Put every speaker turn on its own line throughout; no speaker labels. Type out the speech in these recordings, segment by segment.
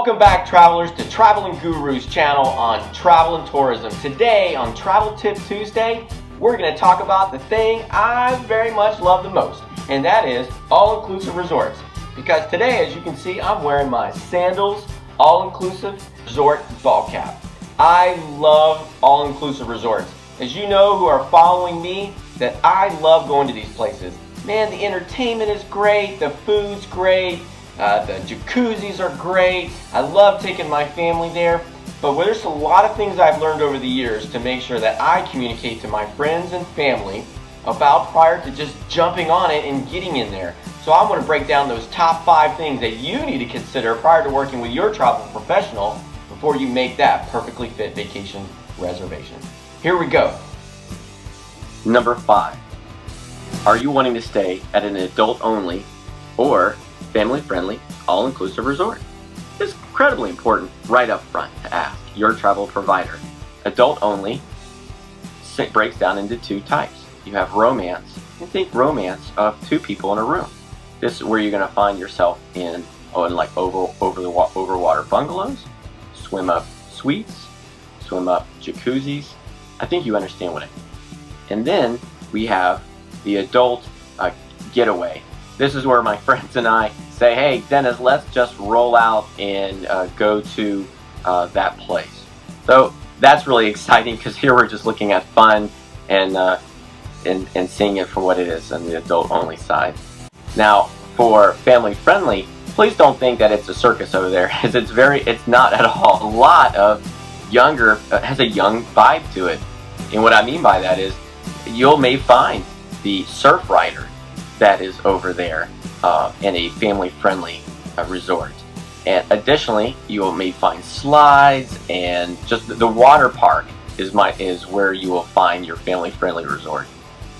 Welcome back, travelers, to Traveling Guru's channel on travel and tourism. Today on Travel Tip Tuesday, we're going to talk about the thing I very much love the most, and that is all-inclusive resorts. Because today, as you can see, I'm wearing my sandals, all-inclusive resort ball cap. I love all-inclusive resorts. As you know who are following me, that I love going to these places. Man, the entertainment is great, the food's great, the jacuzzis are great. I love taking my family there. But there's a lot of things I've learned over the years to make sure that I communicate to my friends and family about prior to just jumping on it and getting in there. So I'm going to break down those top 5 things that you need to consider prior to working with your travel professional before you make that perfectly fit vacation reservation. Here we go. Number 5. Are you wanting to stay at an adult-only or family-friendly, all-inclusive resort? It's incredibly important right up front to ask your travel provider. Adult-only breaks down into 2 types. You have romance, and think romance of 2 people in a room. This is where you're going to find yourself in like overwater bungalows, swim up suites, swim up jacuzzis. I think you understand what I mean. And then we have the adult getaway. This is where my friends and I say, hey, Dennis, let's just roll out and go to that place. So that's really exciting because here we're just looking at fun and seeing it for what it is on the adult-only side. Now, for family-friendly, please don't think that it's a circus over there, because it's not at all. A lot of younger, has a young vibe to it. And what I mean by that is, you may find the surf rider that is over there in a family-friendly resort. And additionally, you may find slides, and just the water park is where you will find your family-friendly resort.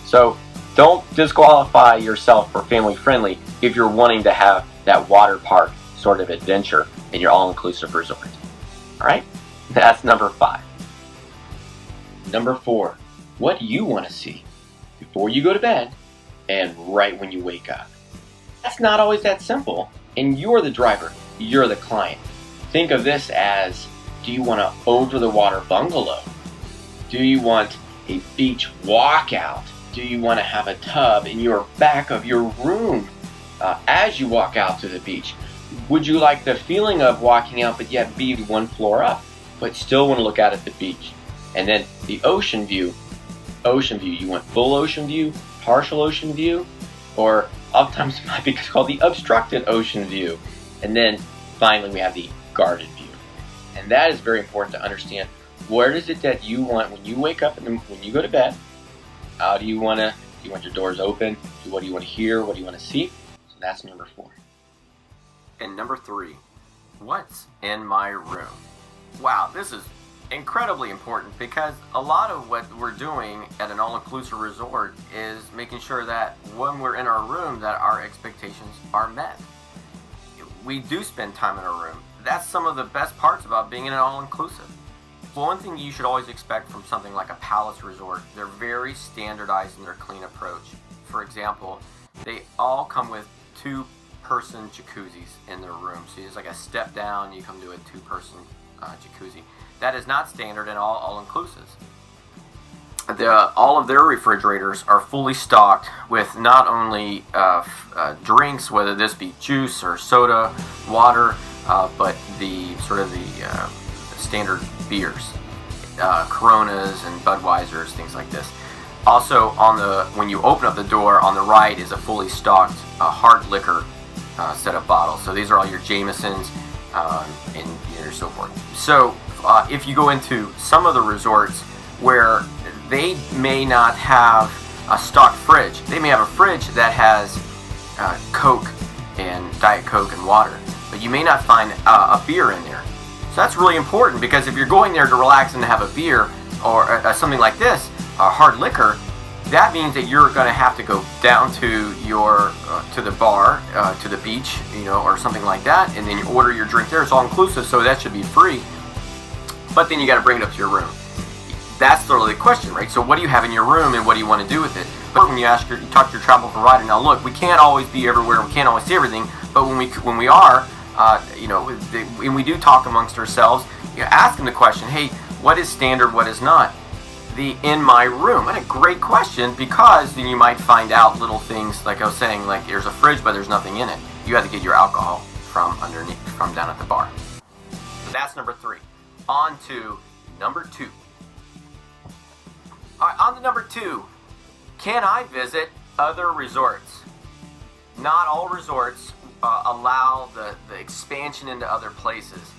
So don't disqualify yourself for family-friendly if you're wanting to have that water park sort of adventure in your all-inclusive resort. All right, that's number 5. Number 4, what do you want to see before you go to bed and right when you wake up? That's not always that simple, and you're the driver, you're the client. Think of this as, do you want an over-the-water bungalow? Do you want a beach walkout? Do you want to have a tub in your back of your room as you walk out to the beach? Would you like the feeling of walking out but yet be 1 floor up, but still want to look out at the beach? And then the ocean view, you want full ocean view, partial ocean view, or oftentimes it might be called the obstructed ocean view. And then finally we have the garden view. And that is very important to understand. Where is it that you want when you wake up and when you go to bed? How do you want to, do you want your doors open? What do you want to hear? What do you want to see? So that's number 4. And number 3, what's in my room? Wow, this is incredibly important, because a lot of what we're doing at an all-inclusive resort is making sure that when we're in our room that our expectations are met. We do spend time in our room. That's some of the best parts about being in an all-inclusive. One thing you should always expect from something like a Palace Resort, they're very standardized in their clean approach. For example, they all come with 2-person jacuzzis in their room. So it's like a step down, you come to a 2-person jacuzzi. That is not standard in all inclusives. All of their refrigerators are fully stocked with not only drinks, whether this be juice or soda, water, but the standard beers, Coronas and Budweisers, things like this. Also, when you open up the door on the right is a fully stocked hard liquor set of bottles. So these are all your Jamesons and so forth. So if you go into some of the resorts where they may not have a stocked fridge, they may have a fridge that has Coke and Diet Coke and water, but you may not find a beer in there. So that's really important, because if you're going there to relax and have a beer or something like this, hard liquor, that means that you're going to have to go down to the bar, to the beach, or something like that, and then you order your drink there. It's all inclusive, so that should be free. But then you got to bring it up to your room. That's the question, right? So what do you have in your room, and what do you want to do with it? But when you talk to your travel provider, now look, we can't always be everywhere, we can't always see everything, but when we are, and we do talk amongst ourselves, ask them the question, hey, what is standard, what is not? The in my room, what a great question, because then you might find out little things, like I was saying, like there's a fridge but there's nothing in it. You have to get your alcohol from underneath, from down at the bar. So that's number 3. On to number 2. All right, on to number 2. Can I visit other resorts? Not all resorts allow the expansion into other places,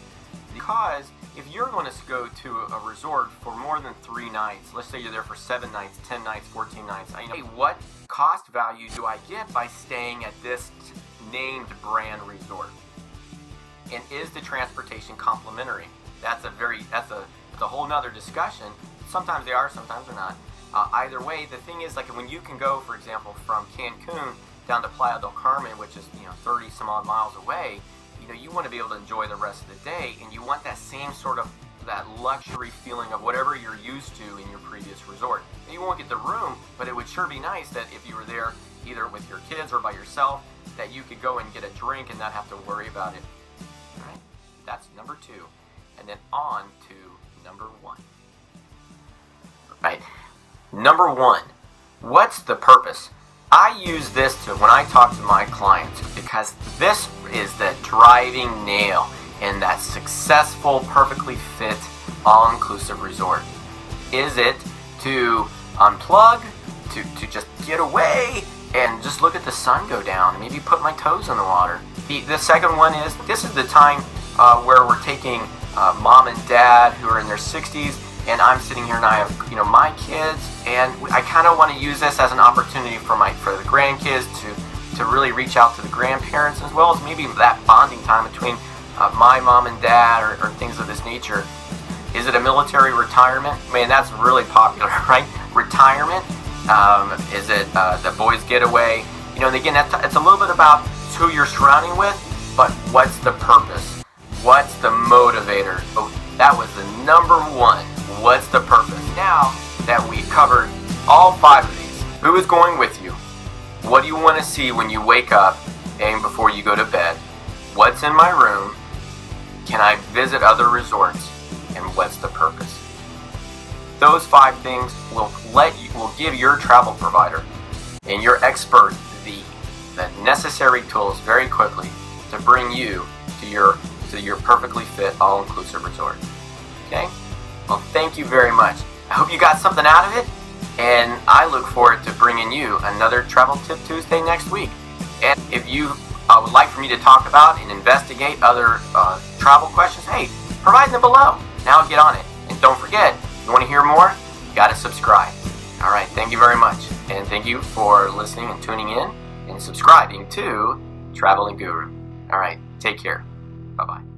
because if you're going to go to a resort for more than 3 nights, let's say you're there for 7 nights, 10 nights, 14 nights, hey, what cost value do I get by staying at this named brand resort? And is the transportation complimentary? That's a whole nother discussion. Sometimes they are, sometimes they're not. Either way, the thing is, like when you can go, for example, from Cancun down to Playa del Carmen, which is 30 some odd miles away, you want to be able to enjoy the rest of the day, and you want that same sort of that luxury feeling of whatever you're used to in your previous resort. And you won't get the room, but it would sure be nice that if you were there either with your kids or by yourself, that you could go and get a drink and not have to worry about it. All right, that's number 2. And then on to number 1. Right, number 1, what's the purpose? I use this when I talk to my clients, because this is the driving nail in that successful, perfectly fit, all-inclusive resort. Is it to unplug, to just get away and just look at the sun go down, maybe put my toes in the water? The second one is, this is the time where we're taking mom and dad who are in their 60s, and I'm sitting here and I have my kids, and I kind of want to use this as an opportunity for the grandkids to really reach out to the grandparents, as well as maybe that bonding time between my mom and dad, or things of this nature. Is it a military retirement? Man, that's really popular, right? Retirement. Is it the boys getaway? And again, it's a little bit about who you're surrounding with, but what's the purpose? What's the motivator? Oh, that was the number 1. What's the purpose? Now that we've covered all 5 of these, who is going with you? What do you want to see when you wake up and before you go to bed? What's in my room? Can I visit other resorts? And what's the purpose? Those 5 things will give your travel provider and your expert the necessary tools very quickly to bring you to your perfectly fit, all-inclusive resort. Okay? Well, thank you very much. I hope you got something out of it, and I look forward to bringing you another Travel Tip Tuesday next week. And if you would like for me to talk about and investigate other travel questions, hey, provide them below. Now get on it. And don't forget, if you want to hear more, you got to subscribe. All right, thank you very much. And thank you for listening and tuning in and subscribing to Traveling Guru. All right, take care. Bye-bye.